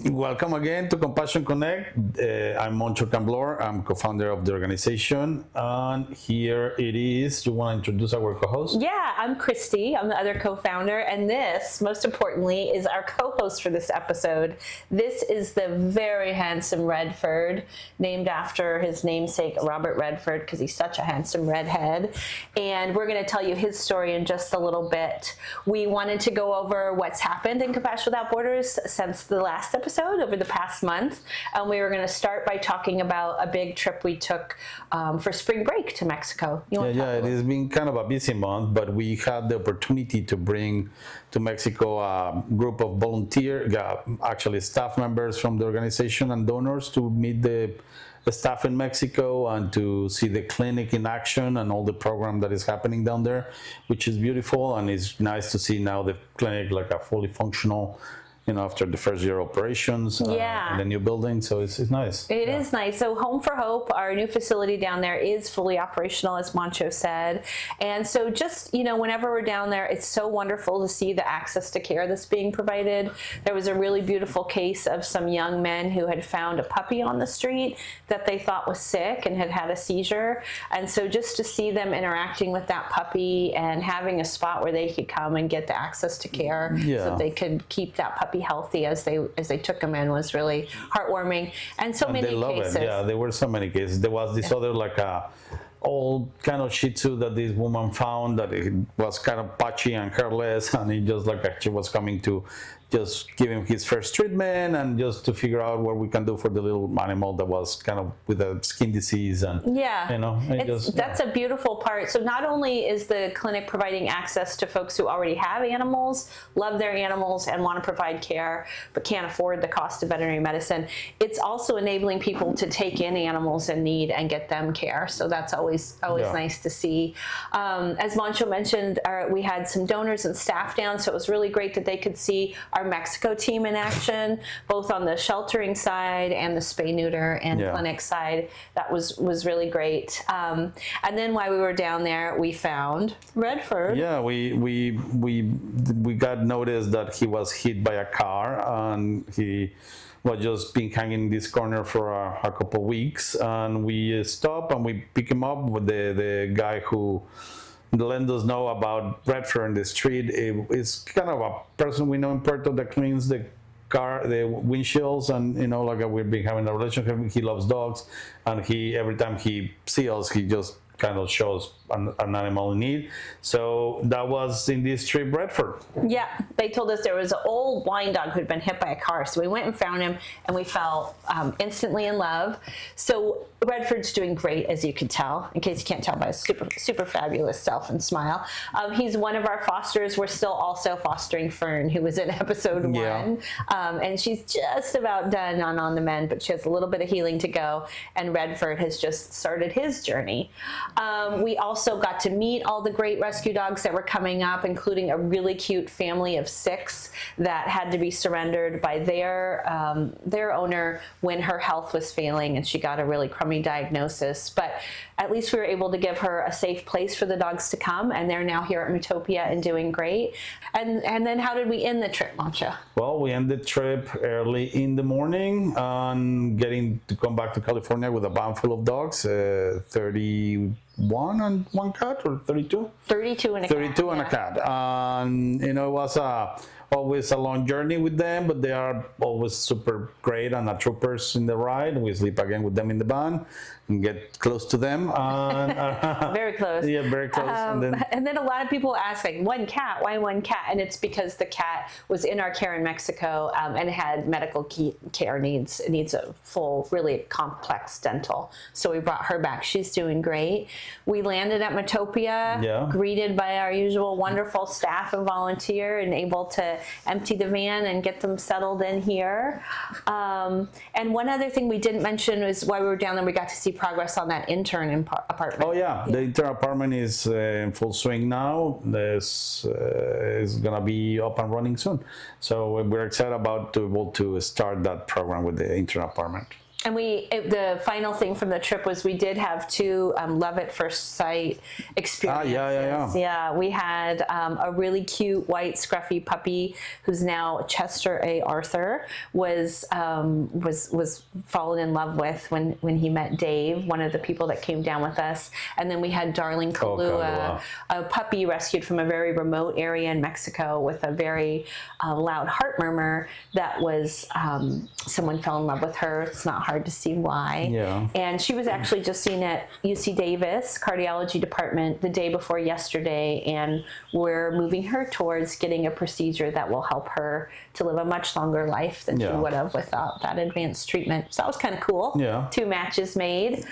Welcome again to Compassion Connect. I'm Moncho Camblor. I'm co-founder of the organization. And here it is. You want to introduce our co-host? Yeah, I'm Christi. I'm the other co-founder. And this, most importantly, is our co-host for this episode. This is the very handsome Redford, named after his namesake, Robert Redford, because he's such a handsome redhead. And we're going to tell you his story in just a little bit. We wanted to go over what's happened in Compassion Without Borders since the last episode over the past month, and we were going to start by talking about a big trip we took for spring break to Mexico. It has been kind of a busy month, but we had the opportunity to bring to Mexico a group of actually staff members from the organization and donors to meet the staff in Mexico and to see the clinic in action and all the program that is happening down there, which is beautiful, and it's nice to see now the clinic like a fully functional, after the first year operations in the new building. So it's nice. It is nice. So Home for Hope, our new facility down there, is fully operational, as Moncho said. And so just, whenever we're down there, it's so wonderful to see the access to care that's being provided. There was a really beautiful case of some young men who had found a puppy on the street that they thought was sick and had had a seizure. And so just to see them interacting with that puppy and having a spot where they could come and get the access to care so that they could keep that puppy healthy as they took them in was really heartwarming. And so many cases. Yeah, there were so many cases. There was this other old kind of Shih Tzu that this woman found that it was kind of patchy and hairless, and he just she was coming to just give him his first treatment and just to figure out what we can do for the little animal that was kind of with a skin disease. And that's a beautiful part. So not only is the clinic providing access to folks who already have animals, love their animals, and want to provide care but can't afford the cost of veterinary medicine, it's also enabling people to take in animals in need and get them care. So that's always nice to see. As Moncho mentioned, we had some donors and staff down, so it was really great that they could see our Mexico team in action, both on the sheltering side and the spay, neuter, and clinic side. That was really great. And then while we were down there, we found Redford. Yeah, we got notice that he was hit by a car, and he was just been hanging in this corner for a couple of weeks, and we stopped and we pick him up with the guy who let us know about Redford in the street. It's kind of a person we know in Puerto that cleans the car, the windshields, and we've been having a relationship. He loves dogs, and every time he sees us, he just kind of shows an animal in need. So that was in this trip, Redford. Yeah, they told us there was an old blind dog who'd been hit by a car. So we went and found him, and we fell instantly in love. So Redford's doing great, as you can tell, in case you can't tell by his super fabulous self and smile. He's one of our fosters. We're still also fostering Fern, who was in episode 1. And she's just about done on the mend, but she has a little bit of healing to go. And Redford has just started his journey. We also got to meet all the great rescue dogs that were coming up, including a really cute family of 6 that had to be surrendered by their owner when her health was failing and she got a really crummy diagnosis. But at least we were able to give her a safe place for the dogs to come, and they're now here at Mtopia and doing great. And then how did we end the trip, Moncho? Well, we ended the trip early in the morning and getting to come back to California with a van full of dogs, 31 and one cat, or 32? 32 and a cat. 32 and a cat. And, it was always a long journey with them, but they are always super great and troopers in the ride. We sleep again with them in the van and get close to them. Very close. Yeah, very close. And then a lot of people ask, one cat, why one cat? And it's because the cat was in our care in Mexico and had medical care needs. It needs a full, really complex dental. So we brought her back. She's doing great. We landed at Mtopia, greeted by our usual wonderful staff and volunteer, and able to empty the van and get them settled in here. And one other thing we didn't mention is while we were down there, we got to see progress on that intern apartment. Oh yeah, the intern apartment is in full swing now. This is gonna be up and running soon. So we're excited about to be able to start that program with the intern apartment. And the final thing from the trip was we did have 2 love at first sight experiences. Yeah, we had a really cute white scruffy puppy who's now Chester A. Arthur was fallen in love with when he met Dave, one of the people that came down with us. And then we had darling Kahlua, a puppy rescued from a very remote area in Mexico with a very loud heart murmur that was someone fell in love with her. It's not hard to see why. Yeah. And she was actually just seen at UC Davis cardiology department the day before yesterday, and we're moving her towards getting a procedure that will help her to live a much longer life than she would have without that advanced treatment. So that was kind of cool. Yeah. 2 matches made.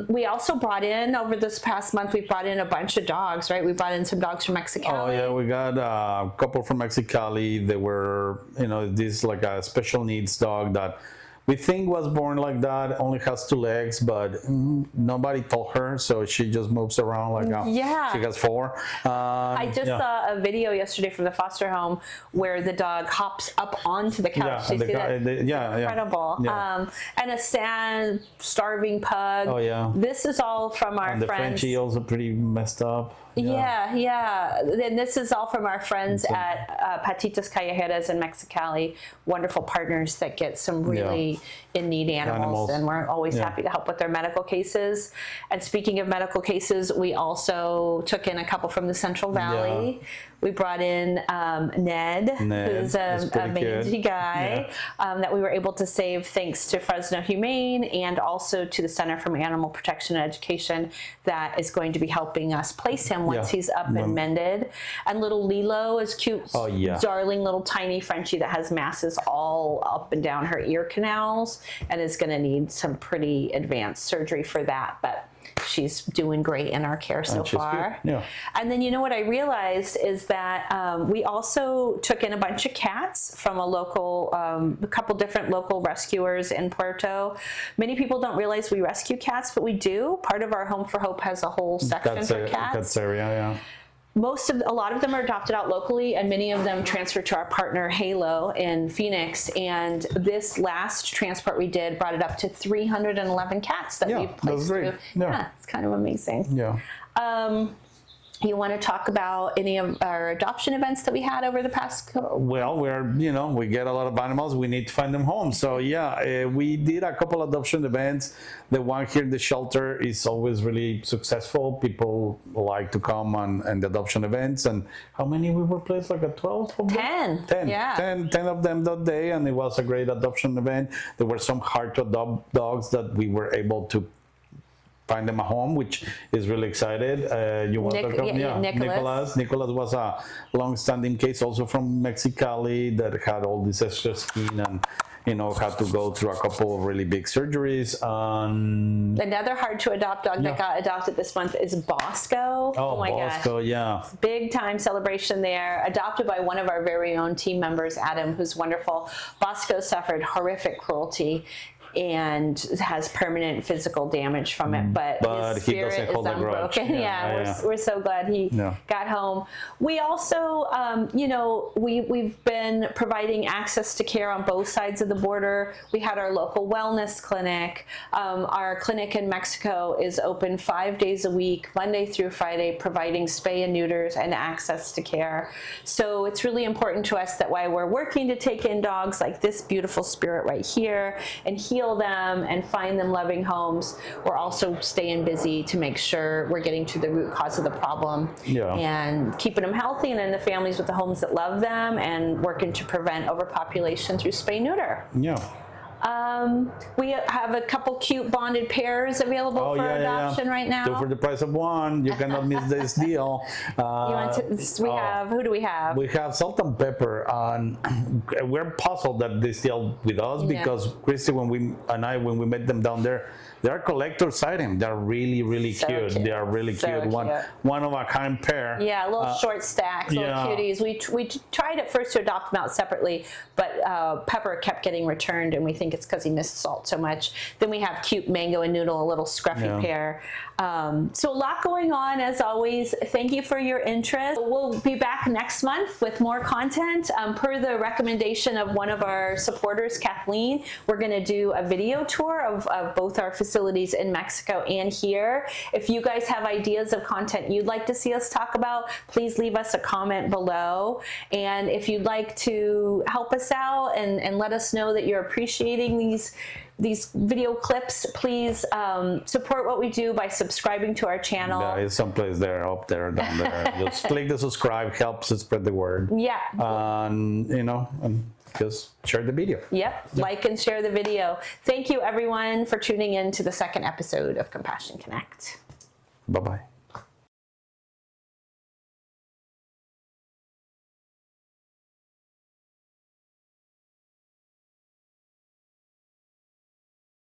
We also brought in, over this past month, we brought in a bunch of dogs, right? We brought in some dogs from Mexicali. Oh yeah, we got a couple from Mexicali. They were, this like a special needs dog that we think was born like that, only has 2 legs, but nobody told her, so she just moves around like she has 4. I just saw a video yesterday from the foster home where the dog hops up onto the couch. Yeah, Incredible. Yeah. And a sad, starving pug. Oh yeah. This is all from our and the friends. Frenchie also pretty messed up. Yeah. And this is all from our friends at Patitas Callejeras in Mexicali, wonderful partners that get some really in-need animals, and we're always happy to help with their medical cases. And speaking of medical cases, we also took in a couple from the Central Valley. We brought in Ned, who's a mangy guy that we were able to save thanks to Fresno Humane and also to the Center for Animal Protection and Education that is going to be helping us place him once he's up and mended. And little Lilo is cute, darling little tiny Frenchie that has masses all up and down her ear canals and is going to need some pretty advanced surgery for that, but she's doing great in our care so far. And then what I realized is that we also took in a bunch of cats from a local, a couple different local rescuers in Puerto. Many people don't realize we rescue cats, but we do. Part of our Home for Hope has a whole section for cats. Cats area, A lot of them are adopted out locally, and many of them transferred to our partner Halo in Phoenix. And this last transport we did brought it up to 311 cats that we've placed through. Yeah, it's kind of amazing. You want to talk about any of our adoption events that we had over the past couple? Well, we get a lot of animals. We need to find them home. So we did a couple adoption events. The one here in the shelter is always really successful. People like to come and the adoption events. And how many we were placed? Like a 12 of them? 10. Yeah. 10 of them that day. And it was a great adoption event. There were some hard to adopt dogs that we were able to find them a home, which is really excited. You want to come? Nicholas was a long-standing case also from Mexicali that had all this extra skin and had to go through a couple of really big surgeries. Another hard to adopt dog that got adopted this month is Bosco. Oh my Bosco, gosh. Big time celebration there. Adopted by one of our very own team members, Adam, who's wonderful. Bosco suffered horrific cruelty and has permanent physical damage from it, but his spirit is unbroken. We're so glad he got home. We also, we've been providing access to care on both sides of the border. We had our local wellness clinic. Our clinic in Mexico is open 5 days a week, Monday through Friday, providing spay and neuters and access to care. So it's really important to us that while we're working to take in dogs like this beautiful spirit right here and heal them and find them loving homes, we're also staying busy to make sure we're getting to the root cause of the problem and keeping them healthy and in the families with the homes that love them and working to prevent overpopulation through spay neuter. We have a couple cute bonded pairs available for adoption right now. 2 for the price of 1. You cannot miss this deal. Who do we have? We have Salt and Pepper, and we're puzzled that they still with us because Christi, when we met them down there, they're collector's item. They're really, really cute. They are really cute. One of a kind pair. Yeah, little short stacks, little cuties. We tried at first to adopt them out separately, but Pepper kept getting returned, and we think it's because he missed Salt so much. Then we have cute Mango and Noodle, a little scruffy pair. So a lot going on as always. Thank you for your interest. We'll be back next month with more content per the recommendation of one of our supporters, Kathleen. Kathleen. We're going to do a video tour of both our facilities in Mexico and here. If you guys have ideas of content you'd like to see us talk about, please leave us a comment below. And if you'd like to help us out and let us know that you're appreciating these video clips, please support what we do by subscribing to our channel. Yeah, it's someplace there, up there, down there. Just click the subscribe, helps us spread the word. Yeah. And and just share the video. Yep. Like and share the video. Thank you everyone for tuning in to the second episode of Compassion Connect. Bye-bye.